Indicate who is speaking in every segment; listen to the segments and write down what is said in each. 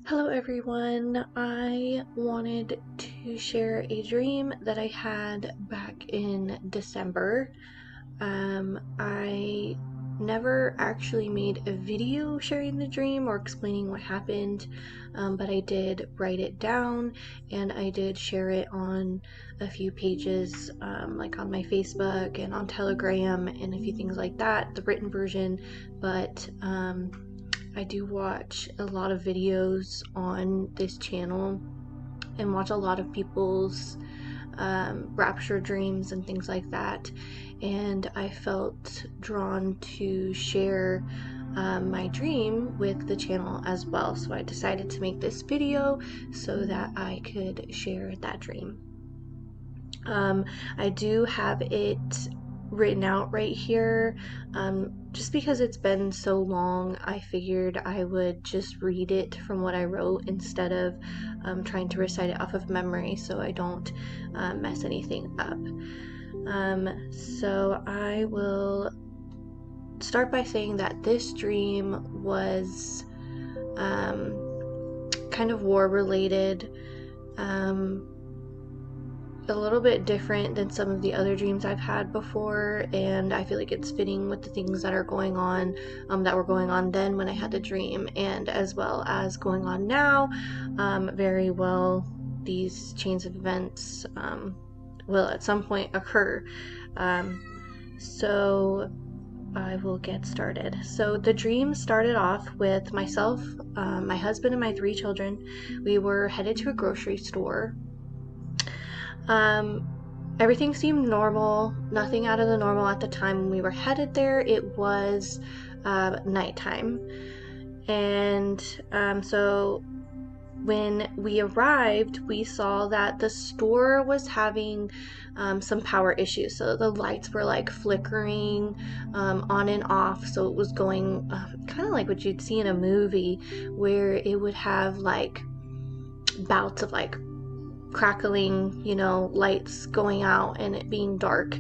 Speaker 1: Hello everyone, I wanted to share a dream that I had back in December. I never actually made a video sharing the dream or explaining what happened, but I did write it down and I did share it on a few pages, like on my Facebook and on Telegram and a few things like that, the written version, but I do watch a lot of videos on this channel and watch a lot of people's rapture dreams and things like that, and I felt drawn to share my dream with the channel as well, so I decided to make this video so that I could share that dream. I do have it written out right here. Just because it's been so long, I figured I would just read it from what I wrote instead of trying to recite it off of memory so I don't mess anything up. So I will start by saying that this dream was kind of war related. A little bit different than some of the other dreams I've had before, and I feel like it's fitting with the things that are going on, that were going on then when I had the dream, and as well as going on now. Very well, these chains of events will at some point occur. So I will get started. So the dream started off with myself, my husband, and my 3 children. We were headed to a grocery store. Everything seemed normal, nothing out of the normal at the time when we were headed there. It was nighttime, and so when we arrived, we saw that the store was having some power issues. So the lights were like flickering on and off, so it was going kind of like what you'd see in a movie, where it would have like bouts of like crackling, lights going out and it being dark,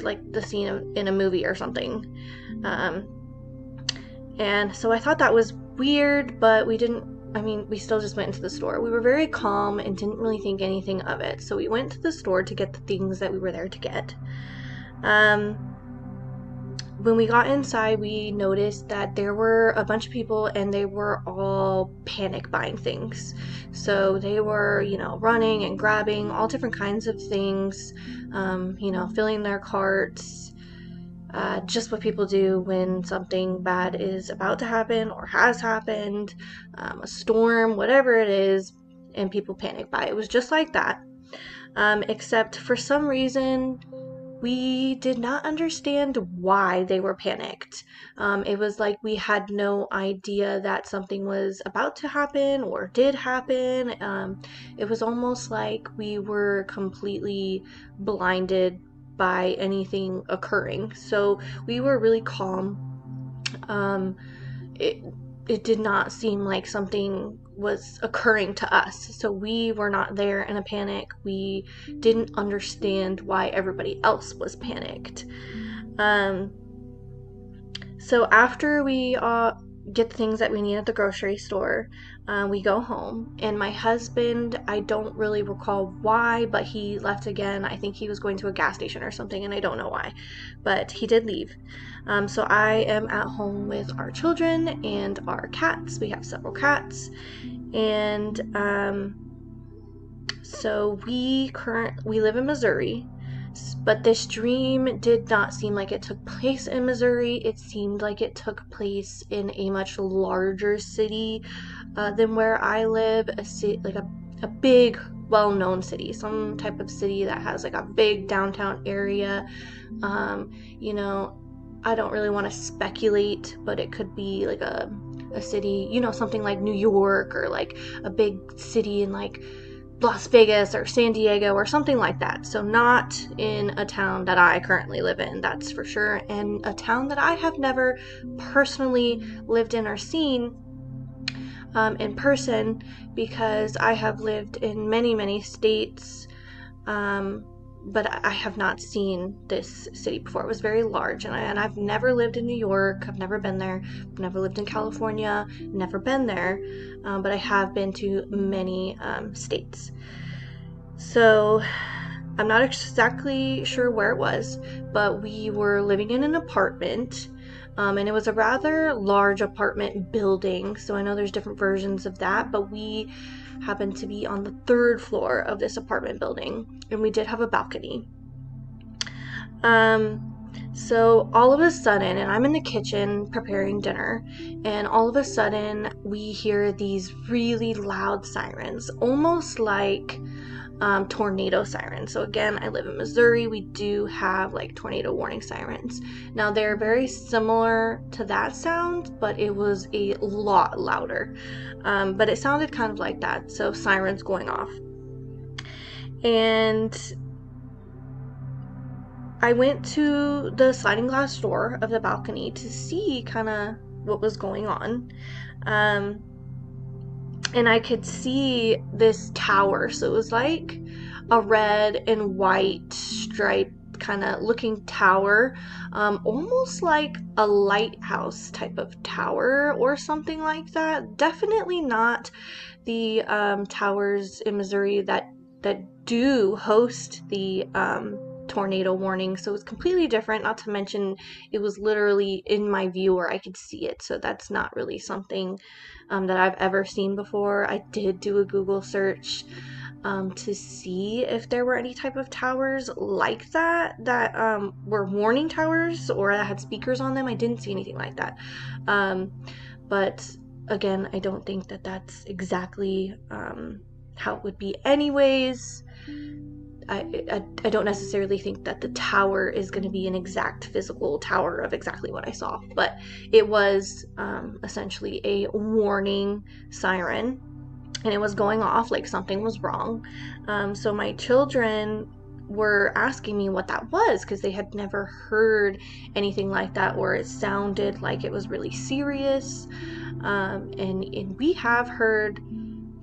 Speaker 1: like the scene in a movie or something. And so I thought that was weird, but we still just went into the store. We were very calm and didn't really think anything of it. So we went to the store to get the things that we were there to get. When we got inside, we noticed that there were a bunch of people and they were all panic buying things. So they were, running and grabbing all different kinds of things, filling their carts, just what people do when something bad is about to happen or has happened, a storm, whatever it is, and people panic buy. It was just like that, except for some reason, we did not understand why they were panicked. It was like we had no idea that something was about to happen or did happen. It was almost like we were completely blinded by anything occurring. So we were really calm. It did not seem like something was occurring to us. So we were not there in a panic. We didn't understand why everybody else was panicked. So after we get the things that we need at the grocery store, we go home, and my husband, I don't really recall why, but he left again. I think he was going to a gas station or something, and I don't know why, but he did leave. So I am at home with our children and our cats. We have several cats, and so we live in Missouri, but this dream did not seem like it took place in Missouri. It seemed like it took place in a much larger city than where I live, a big, well-known city, some type of city that has like a big downtown area. I don't really want to speculate, but it could be like a city, something like New York, or like a big city in like Las Vegas or San Diego or something like that. So not in a town that I currently live in, that's for sure, and a town that I have never personally lived in or seen in person, because I have lived in many, many states, but I have not seen this city before. It was very large, and I've never lived in New York. I've never been there. I've never lived in California. Never been there, but I have been to many states. So I'm not exactly sure where it was, but we were living in an apartment, and it was a rather large apartment building. So I know there's different versions of that, but we happened to be on the 3rd floor of this apartment building, and we did have a balcony. So all of a sudden, and I'm in the kitchen preparing dinner, and all of a sudden we hear these really loud sirens, almost like tornado sirens. So again, I live in Missouri. We do have like tornado warning sirens. Now they're very similar to that sound, but it was a lot louder. But it sounded kind of like that. So sirens going off. And I went to the sliding glass door of the balcony to see kind of what was going on. And I could see this tower. So it was like a red and white striped kind of looking tower, almost like a lighthouse type of tower or something like that. Definitely not the towers in Missouri that do host the tornado warning. So it was completely different, not to mention it was literally in my view where I could see it. So that's not really something that I've ever seen before. I did do a Google search to see if there were any type of towers like that were warning towers or that had speakers on them. I didn't see anything like that. But again, I don't think that that's exactly how it would be anyways. I don't necessarily think that the tower is going to be an exact physical tower of exactly what I saw, but it was essentially a warning siren, and it was going off like something was wrong. So my children were asking me what that was because they had never heard anything like that, or it sounded like it was really serious. And we have heard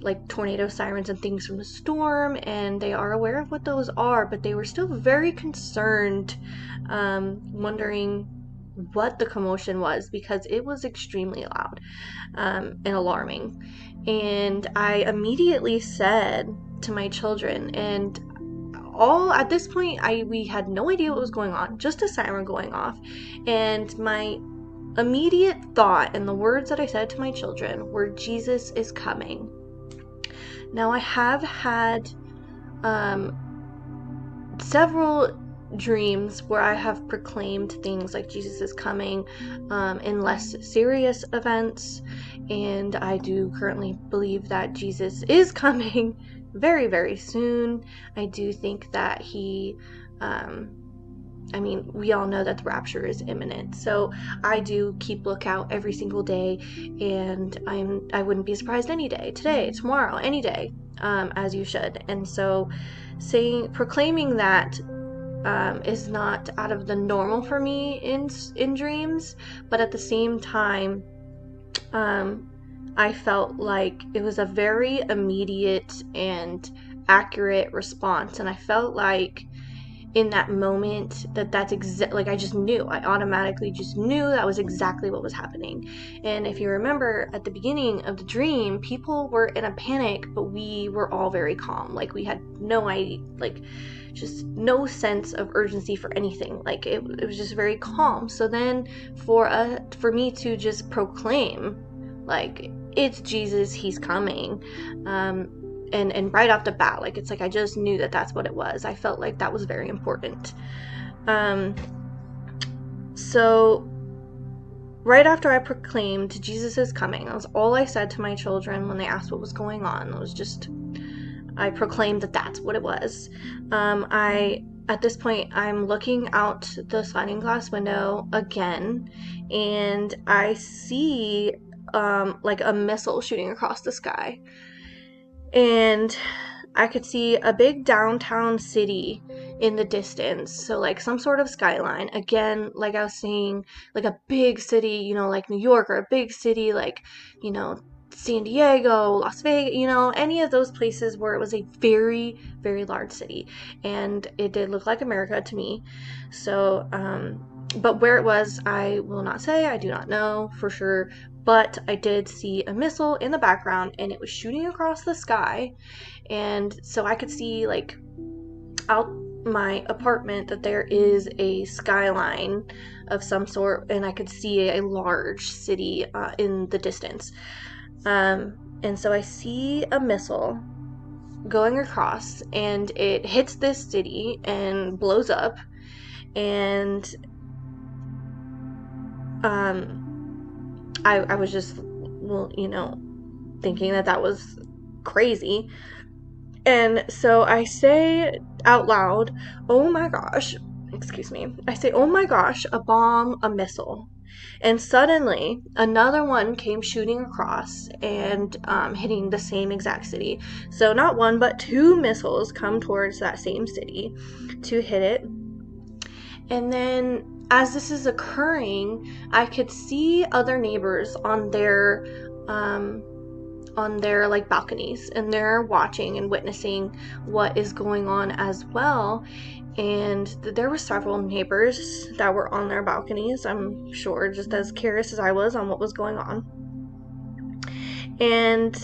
Speaker 1: like tornado sirens and things from the storm, and they are aware of what those are, but they were still very concerned, wondering what the commotion was because it was extremely loud and alarming. And I immediately said to my children, and all at this point we had no idea what was going on, just a siren going off, and my immediate thought and the words that I said to my children were, Jesus is coming. Now, I have had several dreams where I have proclaimed things like Jesus is coming in less serious events, and I do currently believe that Jesus is coming very, very soon. I do think that he we all know that the rapture is imminent, so I do keep lookout every single day, and I wouldn't be surprised any day, today, tomorrow, any day, as you should. And so proclaiming that is not out of the normal for me in dreams, but at the same time, I felt like it was a very immediate and accurate response, and I felt like in that moment that's like I just knew. I automatically just knew that was exactly what was happening. And if you remember at the beginning of the dream, people were in a panic, but we were all very calm. Like we had no idea, like just no sense of urgency for anything. Like it was just very calm. So then for me to just proclaim like it's Jesus, he's coming, and right off the bat, like it's like I just knew that that's what it was. I felt like that was very important. So right after I proclaimed Jesus is coming, that was all I said to my children when they asked what was going on. It was just, I proclaimed that that's what it was. At this point, I'm looking out the sliding glass window again, and I see like a missile shooting across the sky. And I could see a big downtown city in the distance. So like some sort of skyline. Again, like I was saying, like a big city, like New York, or a big city like, San Diego, Las Vegas, any of those places where it was a very, very large city. And it did look like America to me. So, but where it was, I will not say. I do not know for sure. But I did see a missile in the background, and it was shooting across the sky. And so I could see, like, out my apartment that there is a skyline of some sort, and I could see a large city in the distance. And so I see a missile going across, and it hits this city and blows up. And I was just, thinking that was crazy. And so I say out loud, oh my gosh, excuse me. I say, oh my gosh, a bomb, a missile. And suddenly, another one came shooting across and hitting the same exact city. So not one, but two missiles come towards that same city to hit it. And then, as this is occurring, I could see other neighbors on their like balconies, and they're watching and witnessing what is going on as well. And there were several neighbors that were on their balconies, I'm sure, just as curious as I was on what was going on. And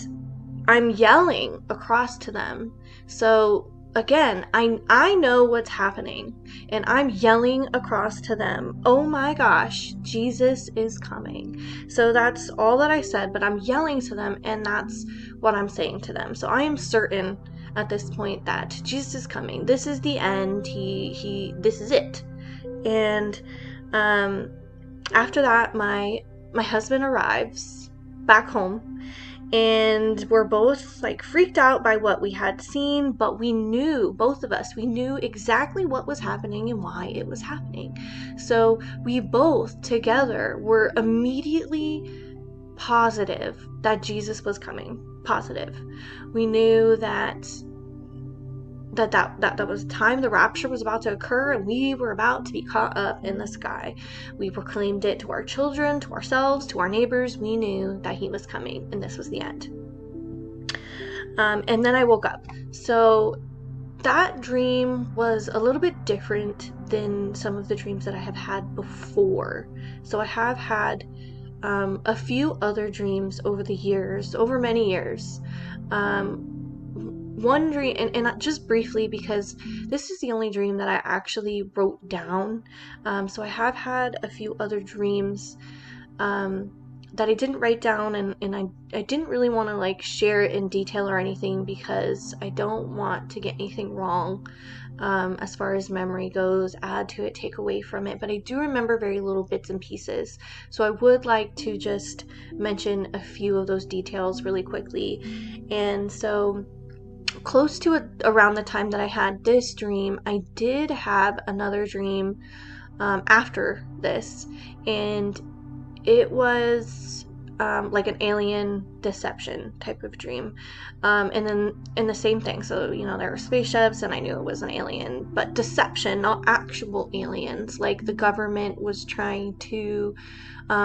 Speaker 1: I'm yelling across to them. So again, I know what's happening, and I'm yelling across to them, oh my gosh, Jesus is coming. So that's all that I said, but I'm yelling to them, and that's what I'm saying to them. So I am certain at this point that Jesus is coming. This is the end. This is it. And after that, my husband arrives back home, and we're both like freaked out by what we had seen, but we knew, both of us, we knew exactly what was happening and why it was happening. So we both together were immediately positive that Jesus was coming. Positive. We knew that was time the rapture was about to occur, and we were about to be caught up in the sky. We proclaimed it to our children, to ourselves, to our neighbors. We knew that he was coming, and this was the end. And then I woke up. So that dream was a little bit different than some of the dreams that I have had before. So I have had a few other dreams over the years, over many years. One dream, and just briefly, because this is the only dream that I actually wrote down. So I have had a few other dreams that I didn't write down, and I didn't really want to like share it in detail or anything, because I don't want to get anything wrong as far as memory goes, add to it, take away from it. But I do remember very little bits and pieces. So I would like to just mention a few of those details really quickly. And so close to around the time that I had this dream, I did have another dream after this, and it was like an alien deception type of dream, and the same thing. So there were spaceships, and I knew it was an alien, but deception, not actual aliens. Like the government was trying to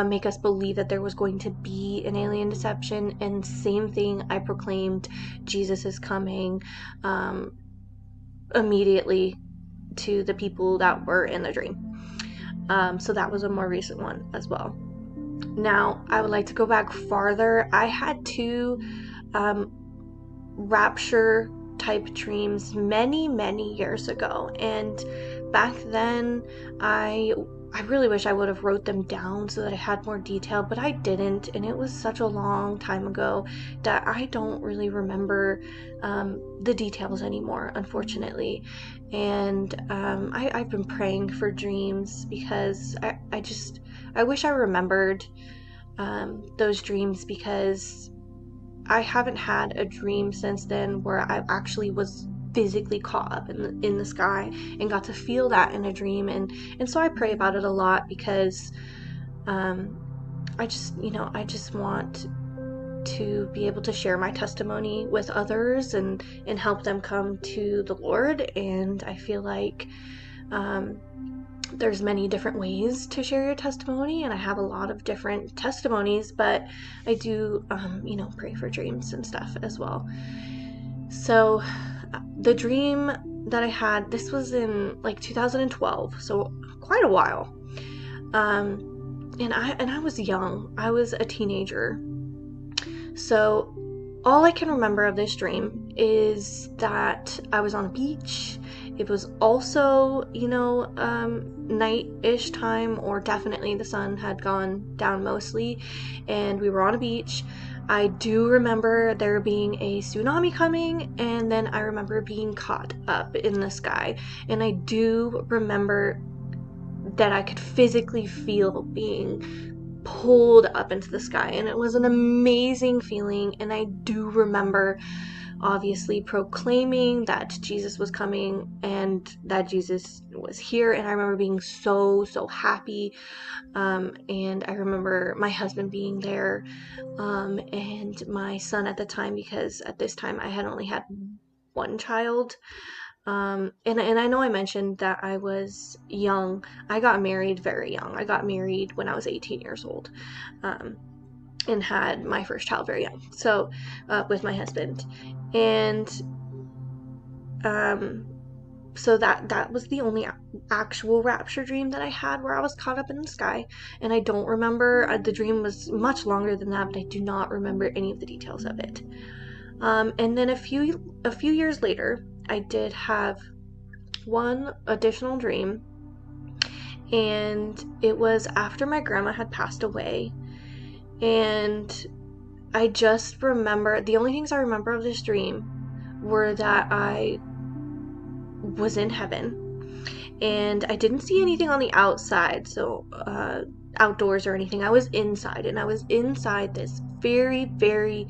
Speaker 1: make us believe that there was going to be an alien deception. And same thing, I proclaimed Jesus is coming immediately to the people that were in the dream. So that was a more recent one as well. Now, I would like to go back farther. I had two rapture type dreams many years ago, and back then I really wish I would have wrote them down so that I had more detail, but I didn't, and it was such a long time ago that I don't really remember the details anymore, unfortunately. And I've been praying for dreams, because I wish I remembered those dreams, because I haven't had a dream since then where I actually was physically caught up in the sky and got to feel that in a dream. And so I pray about it a lot, because I just want to be able to share my testimony with others and help them come to the Lord. And I feel like there's many different ways to share your testimony, and I have a lot of different testimonies, but I do, pray for dreams and stuff as well. So the dream that I had, this was in like 2012, so quite a while. And I was young. I was a teenager. So all I can remember of this dream is that I was on a beach. It was also, night-ish time, or definitely the sun had gone down mostly, and we were on a beach. I do remember there being a tsunami coming, and then I remember being caught up in the sky, and I do remember that I could physically feel being pulled up into the sky, and it was an amazing feeling. And I do remember obviously proclaiming that Jesus was coming and that Jesus was here, and I remember being so happy. And I remember my husband being there, and my son at the time, because at this time I had only had one child. And I know I mentioned that I was young. I got married very young. I got married when I was 18 years old, and had my first child very young. So, with my husband. And, so that was the only actual rapture dream that I had, where I was caught up in the sky. And I don't remember, the dream was much longer than that, but I do not remember any of the details of it. And then a few years later, I did have one additional dream, and it was after my grandma had passed away. And I just remember, the only things I remember of this dream were that I was in heaven, and I didn't see anything on the outside, so outdoors or anything. I was inside, and I was inside this very, very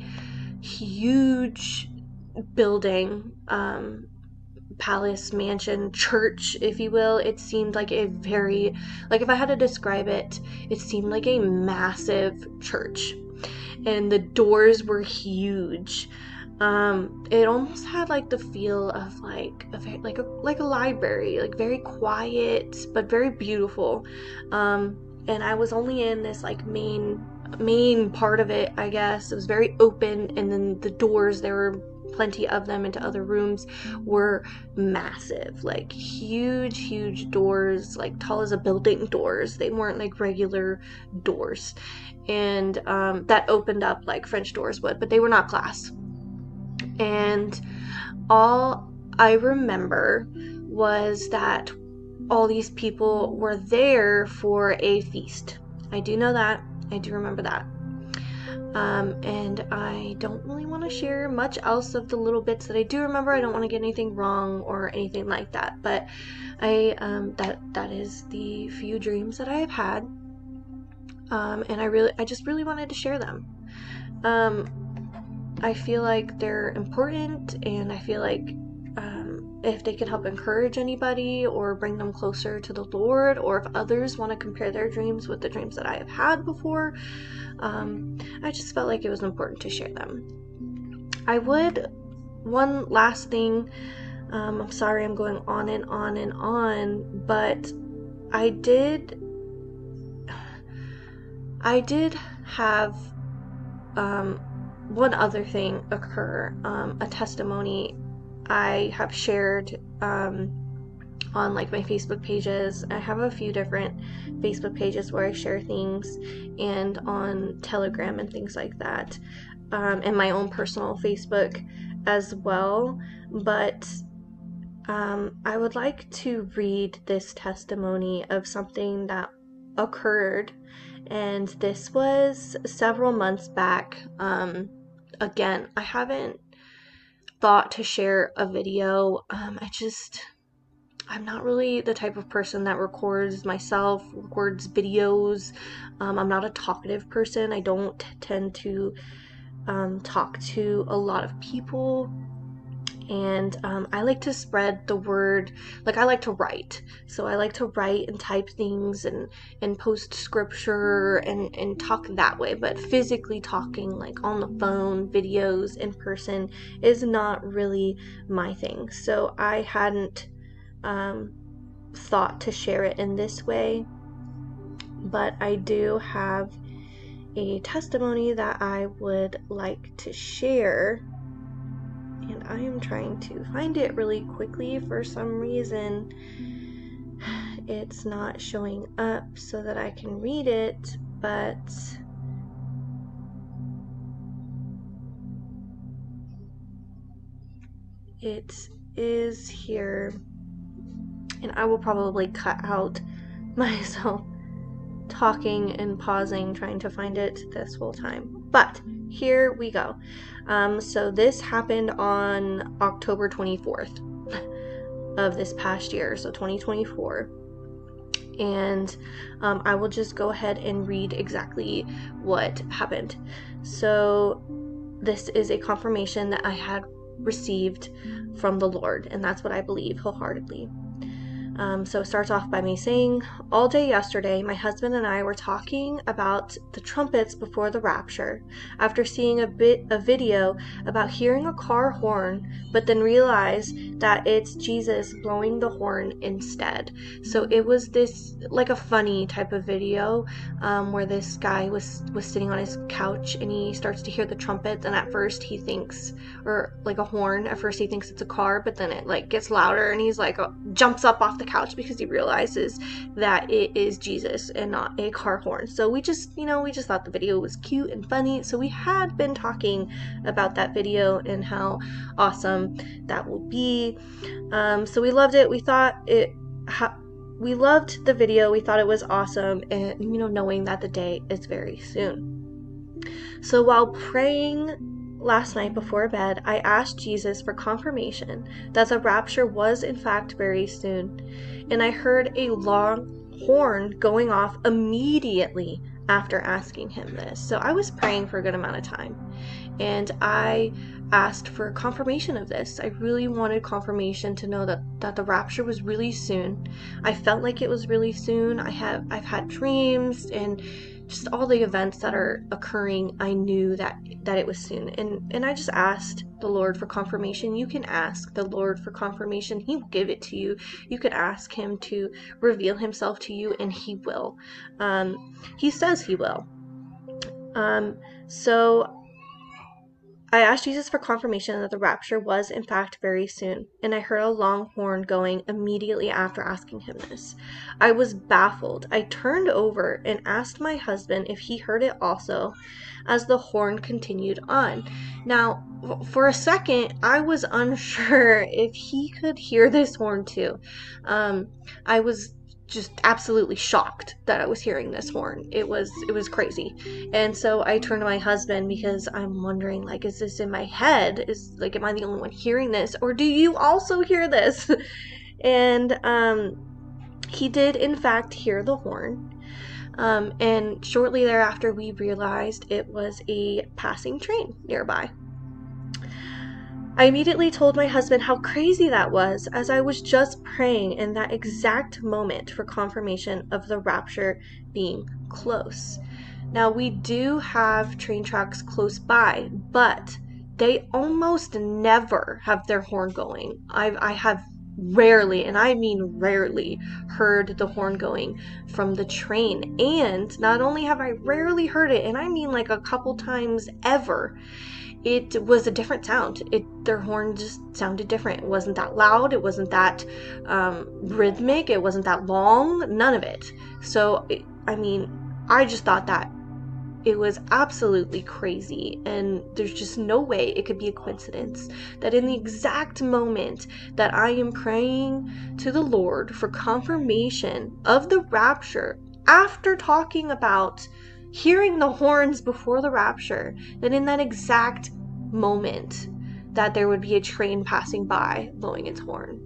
Speaker 1: huge building, palace, mansion, church, if you will. It seemed like a very, like, if I had to describe it, it seemed like a massive church, and the doors were huge. It almost had like the feel of like a library, like very quiet but very beautiful. And I was only in this like main part of it, I guess. It was very open, and then the doors, there were plenty of them into other rooms, were massive, like huge doors, like tall as a building doors. They weren't like regular doors, and that opened up like French doors would, but they were not glass. And all I remember was that all these people were there for a feast. I do know that. I do remember that. And I don't really want to share much else of the little bits that I do remember. I don't want to get anything wrong or anything like that. But that is the few dreams that I have had. And I just really wanted to share them. I feel like they're important, and I feel like if they could help encourage anybody or bring them closer to the Lord, or if others want to compare their dreams with the dreams that I have had before, I just felt like it was important to share them. One last thing, I'm sorry I'm going on and on, but I did have one other thing occur, a testimony I have shared on like my Facebook pages. I have a few different Facebook pages where I share things, and on Telegram and things like that, and my own personal Facebook as well. But I would like to read this testimony of something that occurred, and this was several months back. Again, I haven't thought to share a video. I'm not really the type of person that records videos. I'm not a talkative person. I don't tend to talk to a lot of people. And I like to spread the word. Like, I like to write, so I like to write and type things and post scripture and talk that way. But physically talking, like on the phone, videos, in person, is not really my thing. So I hadn't thought to share it in this way, but I do have a testimony that I would like to share, and I am trying to find it really quickly. For some reason it's not showing up so that I can read it, but it is here, and I will probably cut out myself talking and pausing trying to find it this whole time, but here we go. So this happened on October 24th of this past year, so 2024, and I will just go ahead and read exactly what happened. So this is a confirmation that I had received from the Lord, and that's what I believe wholeheartedly. So it starts off by me saying, all day yesterday, my husband and I were talking about the trumpets before the rapture, after seeing a video about hearing a car horn, but then realized that it's Jesus blowing the horn instead. So it was this, like a funny type of video, where this guy was sitting on his couch and he starts to hear the trumpet, and at first he thinks, or like a horn, at first he thinks it's a car, but then it like gets louder and he's like jumps up off the couch because he realizes that it is Jesus and not a car horn. So we just thought the video was cute and funny, so we had been talking about that video and how awesome that will be. So we loved it. We thought we loved the video. We thought it was awesome, and knowing that the day is very soon. So while praying last night before bed, I asked Jesus for confirmation that the rapture was in fact very soon, and I heard a long horn going off immediately after asking him this. So I was praying for a good amount of time, and I asked for confirmation of this. I really wanted confirmation to know that the rapture was really soon. I felt like it was really soon. I've had dreams and just all the events that are occurring. I knew that it was soon, and I just asked the Lord for confirmation. You can ask the Lord for confirmation. He will give it to you. You could ask him to reveal himself to you, and he will. He says he will. So I asked Jesus for confirmation that the rapture was in fact very soon, and I heard a long horn going immediately after asking him this. I was baffled. I turned over and asked my husband if he heard it also, as the horn continued on. Now, for a second, I was unsure if he could hear this horn too. I was just absolutely shocked that I was hearing this horn. It was crazy. And so I turned to my husband because I'm wondering, like, is this in my head? Am I the only one hearing this? Or do you also hear this? And he did in fact hear the horn. And shortly thereafter, we realized it was a passing train nearby. I immediately told my husband how crazy that was, as I was just praying in that exact moment for confirmation of the rapture being close. Now, we do have train tracks close by, but they almost never have their horn going. I have rarely, and I mean rarely, heard the horn going from the train. And not only have I rarely heard it, and I mean like a couple times ever, it was a different sound. Their horn just sounded different. It wasn't that loud. It wasn't that rhythmic. It wasn't that long. None of it. So, I just thought that it was absolutely crazy, and there's just no way it could be a coincidence that in the exact moment that I am praying to the Lord for confirmation of the rapture, after talking about hearing the horns before the rapture, that in that exact moment that there would be a train passing by blowing its horn.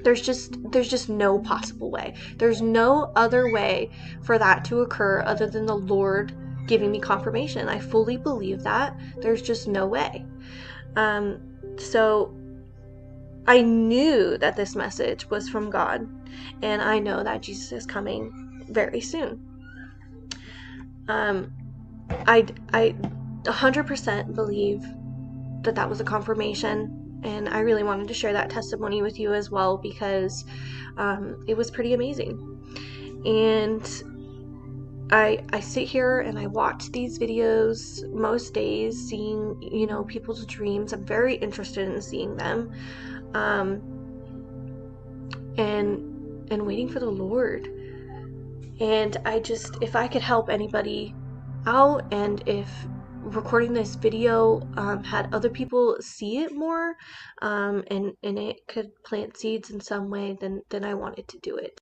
Speaker 1: There's just no possible way. There's no other way for that to occur other than the Lord giving me confirmation. I fully believe that. There's just no way. So I knew that this message was from God, and I know that Jesus is coming very soon. I 100% believe that was a confirmation, And I really wanted to share that testimony with you as well, because it was pretty amazing. And I sit here and I watch these videos most days, seeing, you know, people's dreams. I'm very interested in seeing them, and waiting for the Lord. And I just, if I could help anybody out, and if recording this video had other people see it more, and it could plant seeds in some way, then I wanted to do it.